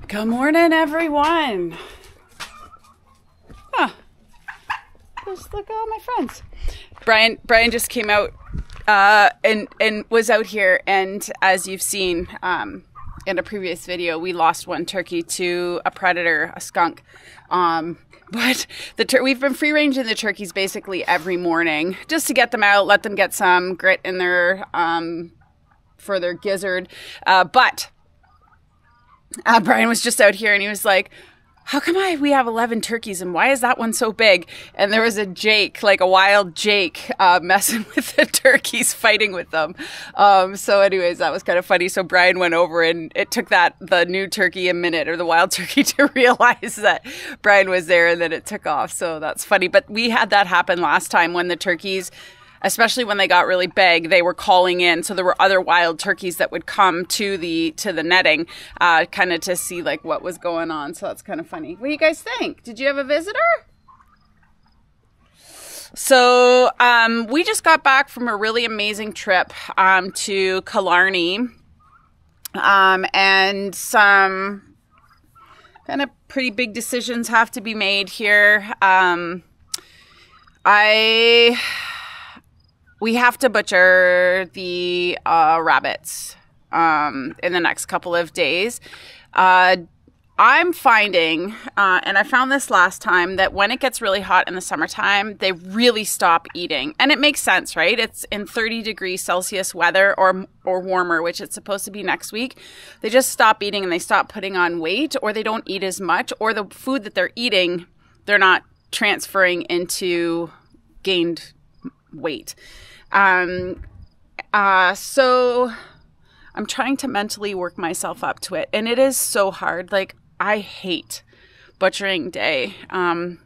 Good morning, everyone. Huh. Just look at all my friends. Brian just came out and was out here, and as you've seen in a previous video, we lost one turkey to a predator, a skunk. But we've been free ranging the turkeys basically every morning just to get them out, let them get some grit in their for their gizzard. But Brian was just out here and he was like, how come we have 11 turkeys and why is that one so big? And there was a Jake, like a wild Jake, messing with the turkeys, fighting with them. So anyways, that was kind of funny. So Brian went over and it took the new turkey a minute, or the wild turkey, to realize that Brian was there, and then it took off. So that's funny. But we had that happen last time when the turkeys, especially when they got really big, they were calling in. So there were other wild turkeys that would come to the netting, kind of to see like what was going on. So that's kind of funny. What do you guys think? Did you have a visitor? So we just got back from a really amazing trip to Killarney, and some kind of pretty big decisions have to be made here. We have to butcher the rabbits in the next couple of days. I'm finding, and I found this last time, that when it gets really hot in the summertime, they really stop eating. And it makes sense, right? It's in 30 degrees Celsius weather or warmer, which it's supposed to be next week. They just stop eating and they stop putting on weight, or they don't eat as much, or the food that they're eating, they're not transferring into gained weight. So I'm trying to mentally work myself up to it, and it is so hard. Like, I hate butchering day. And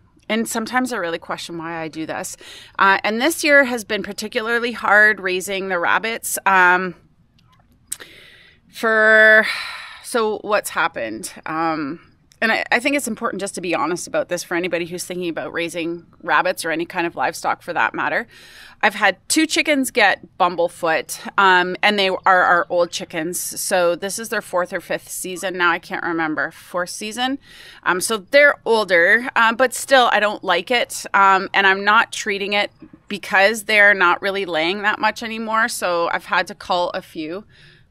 sometimes I really question why I do this. And this year has been particularly hard raising the rabbits. So what's happened? And I think it's important just to be honest about this for anybody who's thinking about raising rabbits or any kind of livestock for that matter. I've had 2 chickens get bumblefoot, and they are our old chickens. So this is their 4th or 5th season. Now I can't remember. 4th season. So they're older, but still I don't like it. And I'm not treating it because they're not really laying that much anymore. So I've had to cull a few.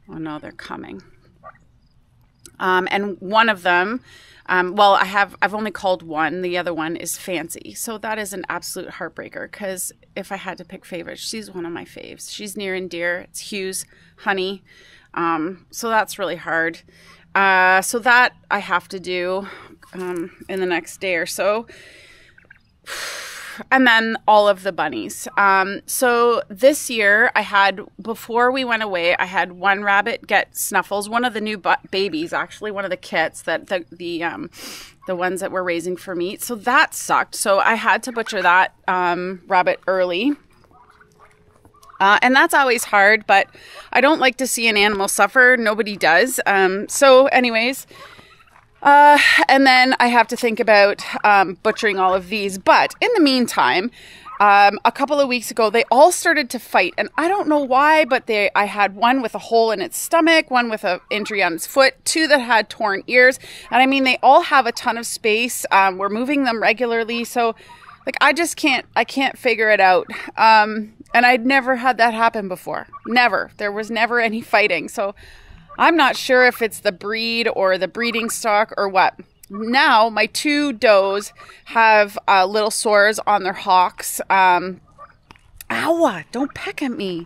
Oh no, they're coming. And one of them, well, I've only called one. The other one is Fancy. So that is an absolute heartbreaker, because if I had to pick favorites, she's one of my faves. She's near and dear. It's Hugh's Honey. So that's really hard. So that I have to do in the next day or so. And then all of the bunnies. So this year before we went away, I had one rabbit get snuffles. One of the new babies, actually, one of the kits, that the ones that we're raising for meat. So that sucked. So I had to butcher that rabbit early. And that's always hard, but I don't like to see an animal suffer. Nobody does. So anyways, and then I have to think about butchering all of these. But in the meantime, a couple of weeks ago, they all started to fight. And I don't know why, but I had one with a hole in its stomach, one with an injury on its foot, 2 that had torn ears. And I mean, they all have a ton of space. We're moving them regularly. So like, I can't figure it out. And I'd never had that happen before. Never. There was never any fighting. So I'm not sure if it's the breed or the breeding stock or what. Now, my 2 does have little sores on their hocks. Ow, don't peck at me.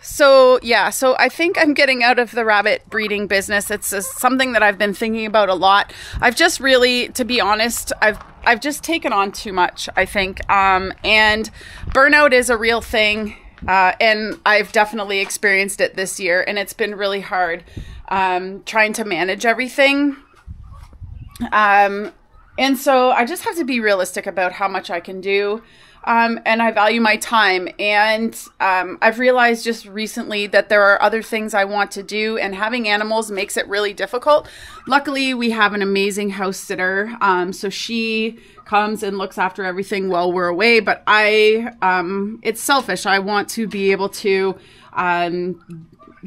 So I think I'm getting out of the rabbit breeding business. It's something that I've been thinking about a lot. I've just really, to be honest, I've just taken on too much, I think. And burnout is a real thing. And I've definitely experienced it this year, and it's been really hard trying to manage everything. And so I just have to be realistic about how much I can do. And I value my time. And I've realized just recently that there are other things I want to do, and having animals makes it really difficult. Luckily, we have an amazing house sitter. So she comes and looks after everything while we're away. But it's selfish. I want to be able to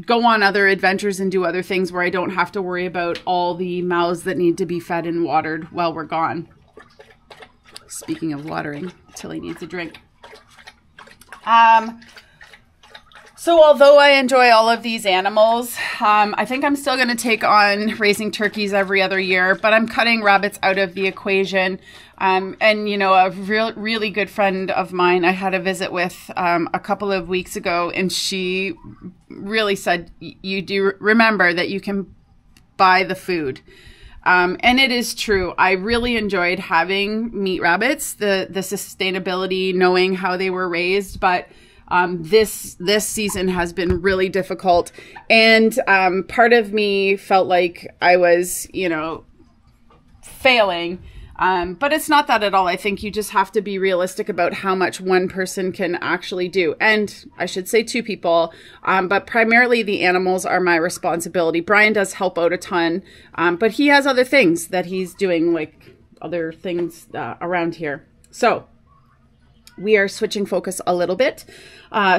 go on other adventures and do other things where I don't have to worry about all the mouths that need to be fed and watered while we're gone. Speaking of watering, Tilly needs a drink. So although I enjoy all of these animals, I think I'm still going to take on raising turkeys every other year, but I'm cutting rabbits out of the equation. And, you know, a really good friend of mine I had a visit with a couple of weeks ago, and she really said, you do remember that you can buy the food. And it is true. I really enjoyed having meat rabbits, the sustainability, knowing how they were raised, but this season has been really difficult. And part of me felt like I was, you know, failing. But it's not that at all. I think you just have to be realistic about how much one person can actually do. And I should say two people, but primarily the animals are my responsibility. Brian does help out a ton, but he has other things that he's doing, like other things around here. So we are switching focus a little bit.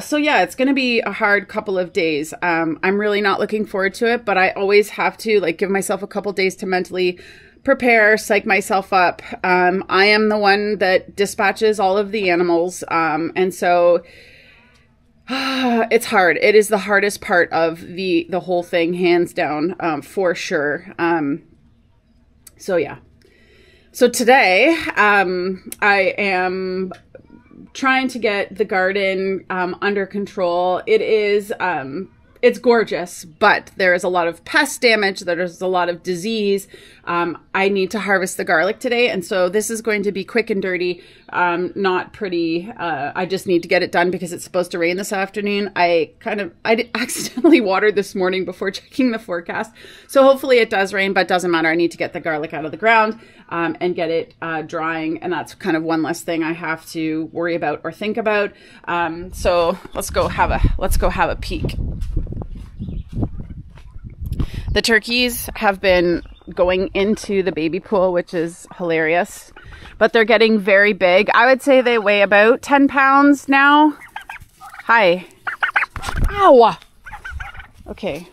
So yeah, it's going to be a hard couple of days. I'm really not looking forward to it, but I always have to like give myself a couple days to mentally prepare, psych myself up. I am the one that dispatches all of the animals. And so it's hard. It is the hardest part of the whole thing, hands down, for sure. So yeah. So today, I am trying to get the garden under control. It is it's gorgeous, but there is a lot of pest damage. There's a lot of disease. I need to harvest the garlic today, and so this is going to be quick and dirty, not pretty. I just need to get it done because it's supposed to rain this afternoon. I accidentally watered this morning before checking the forecast, so hopefully it does rain, but it doesn't matter. I need to get the garlic out of the ground and get it drying, and that's kind of one less thing I have to worry about or think about. So let's go have a peek. The turkeys have been going into the baby pool, which is hilarious, but they're getting very big. I would say they weigh about 10 pounds now. Hi. Ow. Okay.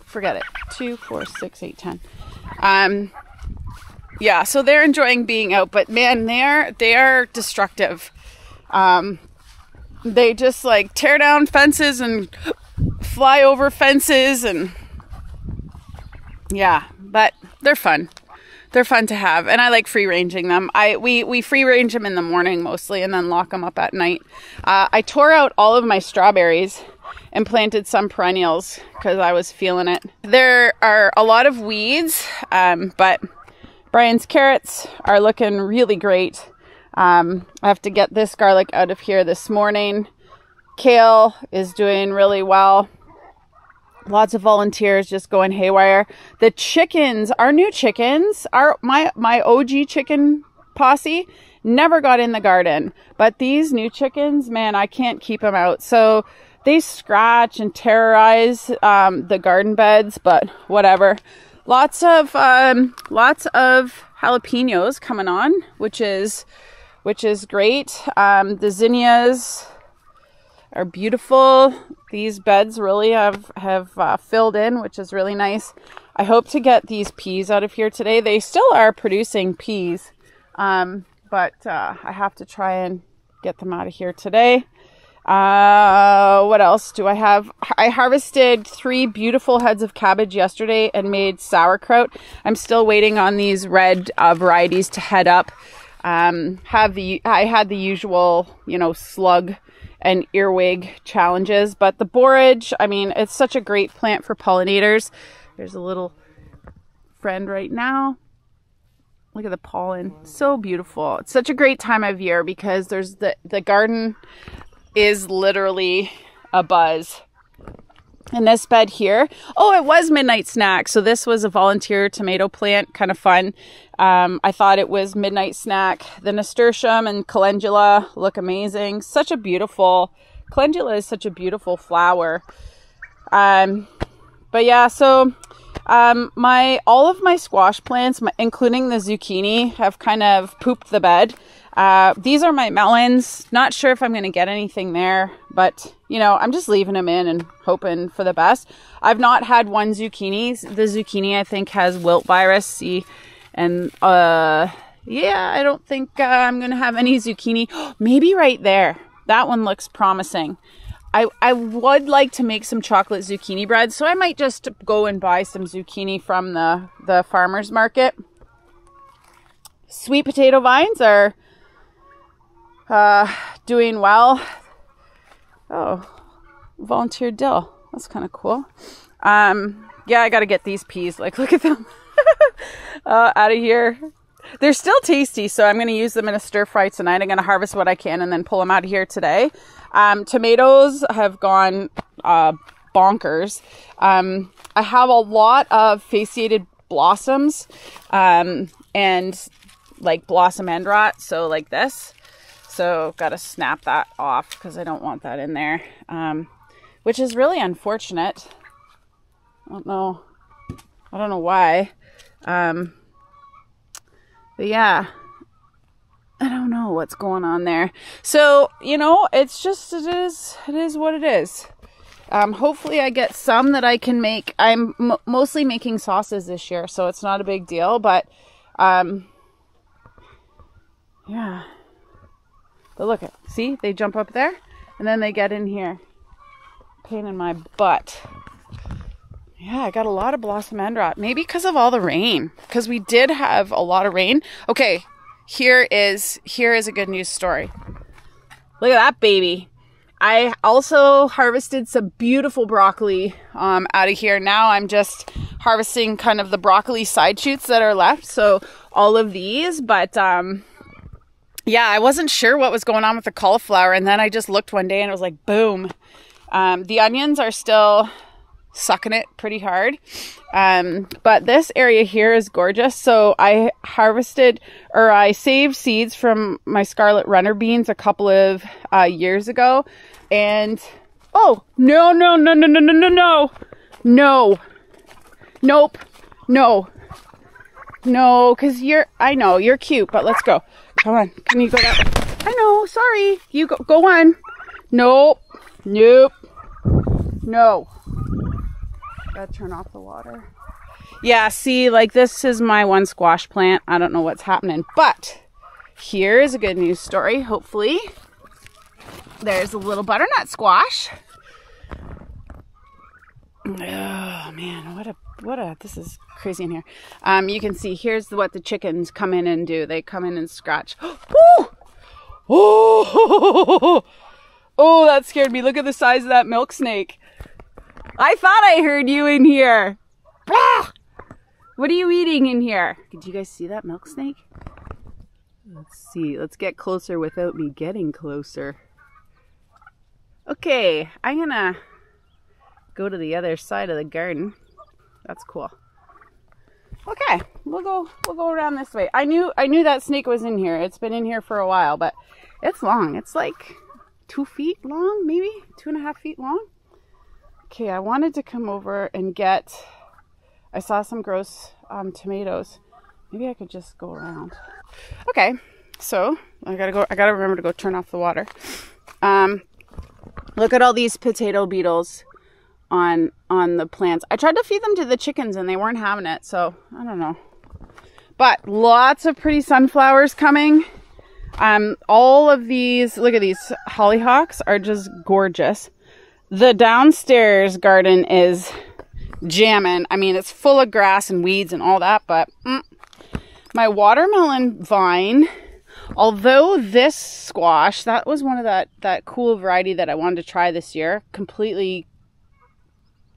Forget it. 2, 4, 6, 8, 10. Yeah, so they're enjoying being out, but man, they are destructive. They just like tear down fences and fly over fences, and yeah, but they're fun. They're fun to have, and I like free ranging them. We free range them in the morning mostly, and then lock them up at night. I tore out all of my strawberries and planted some perennials because I was feeling it. There are a lot of weeds, but Brian's carrots are looking really great. I have to get this garlic out of here this morning. Kale is doing really well. Lots of volunteers just going haywire. The chickens, our new chickens, my OG chicken posse never got in the garden. But these new chickens, man, I can't keep them out. So they scratch and terrorize the garden beds, but whatever. Lots of jalapenos coming on, which is great. The zinnias are beautiful. These beds really have filled in, which is really nice. I hope to get these peas out of here today. They still are producing peas, but I have to try and get them out of here today. What else do I have? I harvested 3 beautiful heads of cabbage yesterday and made sauerkraut. I'm still waiting on these red varieties to head up. I had the usual, slug and earwig challenges, but the borage, I mean, it's such a great plant for pollinators. There's a little friend right now. Look at the pollen. So beautiful. It's such a great time of year because there's the garden is literally a buzz. And this bed here, it was midnight snack. So this was a volunteer tomato plant, kind of fun. I thought it was midnight snack. The nasturtium and calendula look amazing. Calendula is such a beautiful flower. But yeah, so All of my squash plants, including the zucchini, have kind of pooped the bed. These are my melons. Not sure if I'm going to get anything there, but you know, I'm just leaving them in and hoping for the best. I've not had one zucchini. The zucchini, I think, has wilt virus. See, and yeah, I don't think I'm going to have any zucchini. Maybe right there. That one looks promising. I would like to make some chocolate zucchini bread, so I might just go and buy some zucchini from the farmer's market. Sweet potato vines are doing well. Oh, volunteer dill. That's kind of cool. Yeah, I got to get these peas. Like, look at them. Out of here. They're still tasty, so I'm going to use them in a stir fry tonight. I'm going to harvest what I can and then pull them out of here today. Tomatoes have gone bonkers. I have a lot of fasciated blossoms and like blossom end rot, so like this. So got to snap that off because I don't want that in there, which is really unfortunate. I don't know why. But yeah, I don't know what's going on there. So, you know, it's just, it is what it is. Hopefully I get some that I can make. I'm mostly making sauces this year, so it's not a big deal, but, yeah. But look, see, they jump up there and then they get in here. Pain in my butt. Yeah, I got a lot of blossom end rot. Maybe because of all the rain. Because we did have a lot of rain. Okay, here is a good news story. Look at that baby. I also harvested some beautiful broccoli out of here. Now I'm just harvesting kind of the broccoli side shoots that are left. So all of these, but yeah, I wasn't sure what was going on with the cauliflower. And then I just looked one day and it was like, boom. The onions are still sucking it pretty hard. But this area here is gorgeous. So I I saved seeds from my scarlet runner beans a couple of years ago. And, oh, no. Nope. No, because I know, you're cute, but let's go. Come on, can you go that way? I know, sorry. You go on. Nope. No. Gotta turn off the water. Yeah, see, like this is my one squash plant. I don't know what's happening, but here is a good news story. Hopefully, there's a little butternut squash. Oh man, what a, this is crazy in here. You can see here's what the chickens come in and do. They come in and scratch. Oh, that scared me. Look at the size of that milk snake. I thought I heard you in here. Ah! What are you eating in here? Did you guys see that milk snake? Let's see. Let's get closer without me getting closer. Okay, I'm gonna go to the other side of the garden. That's cool. Okay, we'll go around this way. I knew that snake was in here. It's been in here for a while, but it's long. It's like 2 feet long, maybe 2.5 feet long. Okay, I wanted to come over and I saw some gross tomatoes. Maybe I could just go around. Okay, so I gotta remember to go turn off the water. Look at all these potato beetles on the plants. I tried to feed them to the chickens and they weren't having it, so I don't know. But lots of pretty sunflowers coming. All of these, look at these hollyhocks are just gorgeous. The downstairs garden is jamming. I mean, it's full of grass and weeds and all that, but my watermelon vine, although this squash, that was one of that cool variety that I wanted to try this year, completely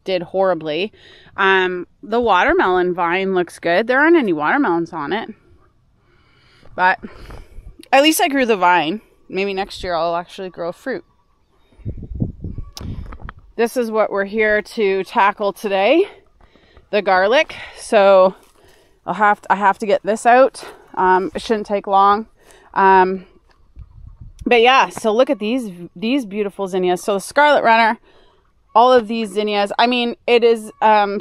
did horribly. The watermelon vine looks good. There aren't any watermelons on it, but at least I grew the vine. Maybe next year I'll actually grow fruit. This is what we're here to tackle today, the garlic. So I have to get this out. It shouldn't take long. But yeah, so look at these beautiful zinnias. So the scarlet runner, all of these zinnias. I mean, it is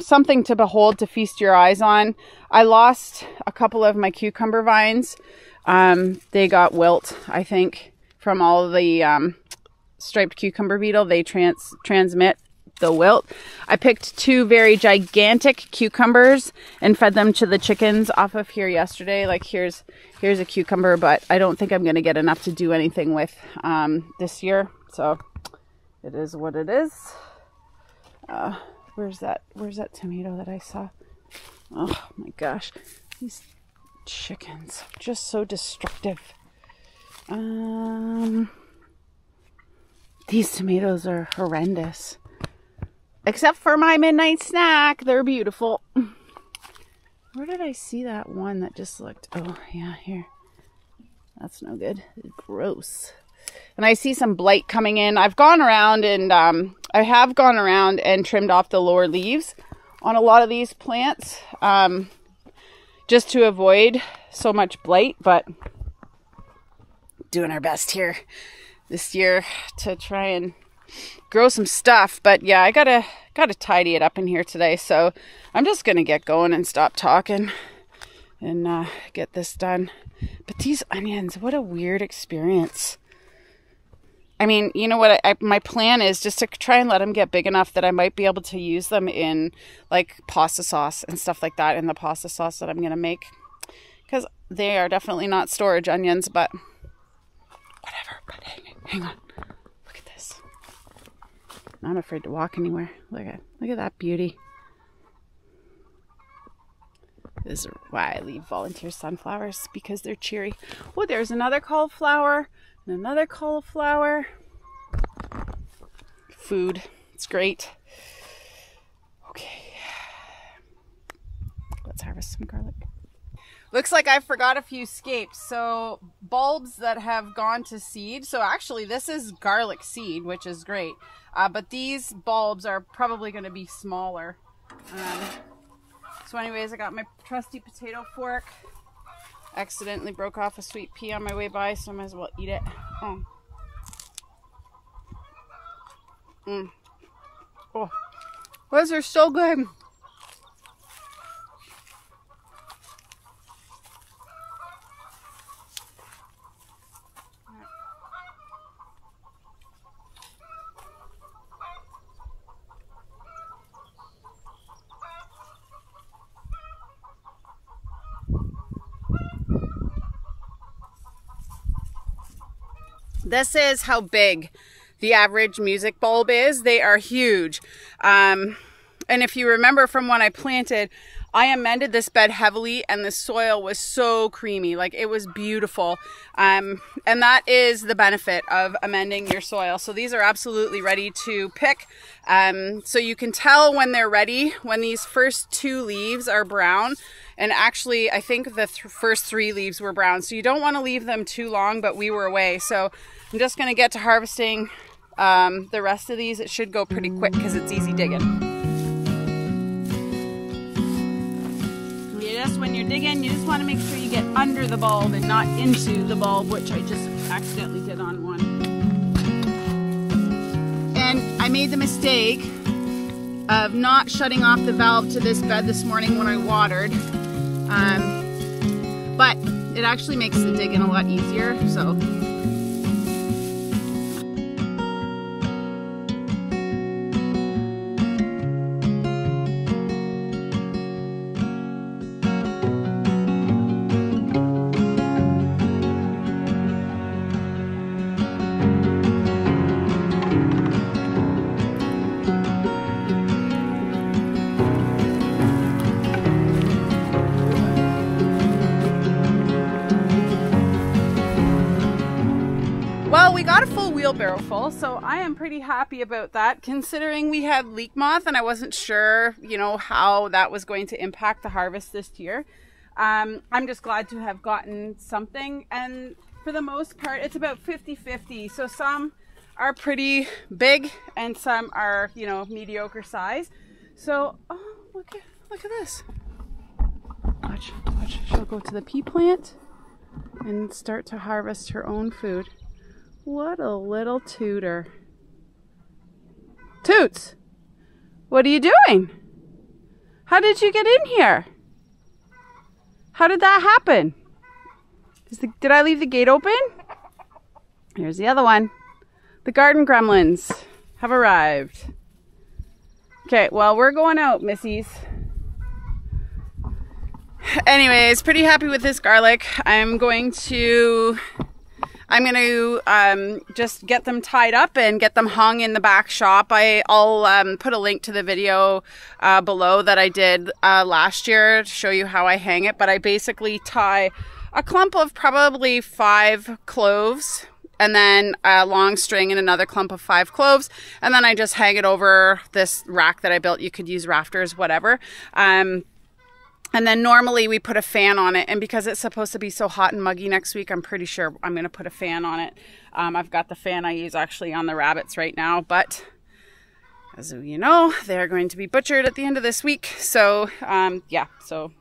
something to behold, to feast your eyes on. I lost a couple of my cucumber vines. They got wilt, I think, from all of the striped cucumber beetle. They transmit the wilt. I picked 2 very gigantic cucumbers and fed them to the chickens off of here yesterday. Like here's a cucumber, but I don't think I'm going to get enough to do anything with this year. So it is what it is. Where's that tomato that I saw? Oh my gosh, these chickens are just so destructive. These tomatoes are horrendous. Except for my midnight snack. They're beautiful. Where did I see that one that just looked... Oh, yeah, here. That's no good. Gross. And I see some blight coming in. I've gone around and... I have gone around and trimmed off the lower leaves on a lot of these plants. Just to avoid so much blight. But doing our best here this year to try and grow some stuff. But yeah, I gotta tidy it up in here today, so I'm just gonna get going and stop talking and get this done. But these onions, what a weird experience. I mean, you know what, my plan is just to try and let them get big enough that I might be able to use them in like pasta sauce and stuff like that, in the pasta sauce that I'm gonna make, because they are definitely not storage onions, but whatever. But hang on. Not afraid to walk anywhere. Look at that beauty. This is why I leave volunteer sunflowers, because they're cheery. Oh, there's another cauliflower and another cauliflower. Food. It's great. Okay. Let's harvest some garlic. Looks like I forgot a few scapes. So bulbs that have gone to seed. So actually this is garlic seed, which is great. But these bulbs are probably going to be smaller. So anyways, I got my trusty potato fork. Accidentally broke off a sweet pea on my way by, so I might as well eat it. Oh, those are so good. This is how big the average music bulb is. They are huge. And if you remember from when I planted, I amended this bed heavily and the soil was so creamy. Like, it was beautiful. And that is the benefit of amending your soil. So these are absolutely ready to pick. So you can tell when they're ready, when these first 2 leaves are brown. And actually, I think the first 3 leaves were brown. So you don't want to leave them too long, but we were away. So I'm just going to get to harvesting the rest of these. It should go pretty quick because it's easy digging. When you're digging, you just want to make sure you get under the bulb and not into the bulb, which I just accidentally did on one. And I made the mistake of not shutting off the valve to this bed this morning when I watered. But it actually makes the digging a lot easier, so. Well, we got a full wheelbarrow full, so I am pretty happy about that, considering we had leek moth and I wasn't sure, you know, how that was going to impact the harvest this year. I'm just glad to have gotten something, and for the most part, it's about 50-50. So some are pretty big and some are, you know, mediocre size. So, oh, look at this. Watch, she'll go to the pea plant and start to harvest her own food. What a little tooter. Toots! What are you doing? How did you get in here? How did that happen? Did I leave the gate open? Here's the other one. The garden gremlins have arrived. Okay, well, we're going out, missies. Anyways, pretty happy with this garlic. I'm going to just get them tied up and get them hung in the back shop. I'll put a link to the video below that I did last year to show you how I hang it. But I basically tie a clump of probably 5 cloves and then a long string and another clump of 5 cloves. And then I just hang it over this rack that I built. You could use rafters, whatever. And then normally we put a fan on it. And because it's supposed to be so hot and muggy next week, I'm pretty sure I'm going to put a fan on it. I've got the fan I use actually on the rabbits right now. But as you know, they're going to be butchered at the end of this week. So yeah, so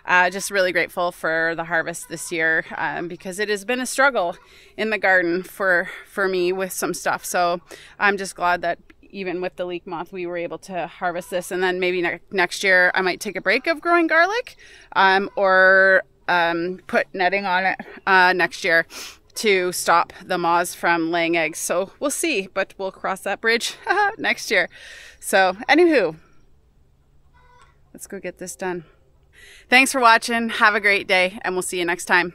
just really grateful for the harvest this year because it has been a struggle in the garden for me with some stuff. So I'm just glad that even with the leek moth, we were able to harvest this. And then maybe next year I might take a break of growing garlic or put netting on it next year to stop the moths from laying eggs. So we'll see, but we'll cross that bridge next year. So anywho, let's go get this done. Thanks for watching. Have a great day, and we'll see you next time.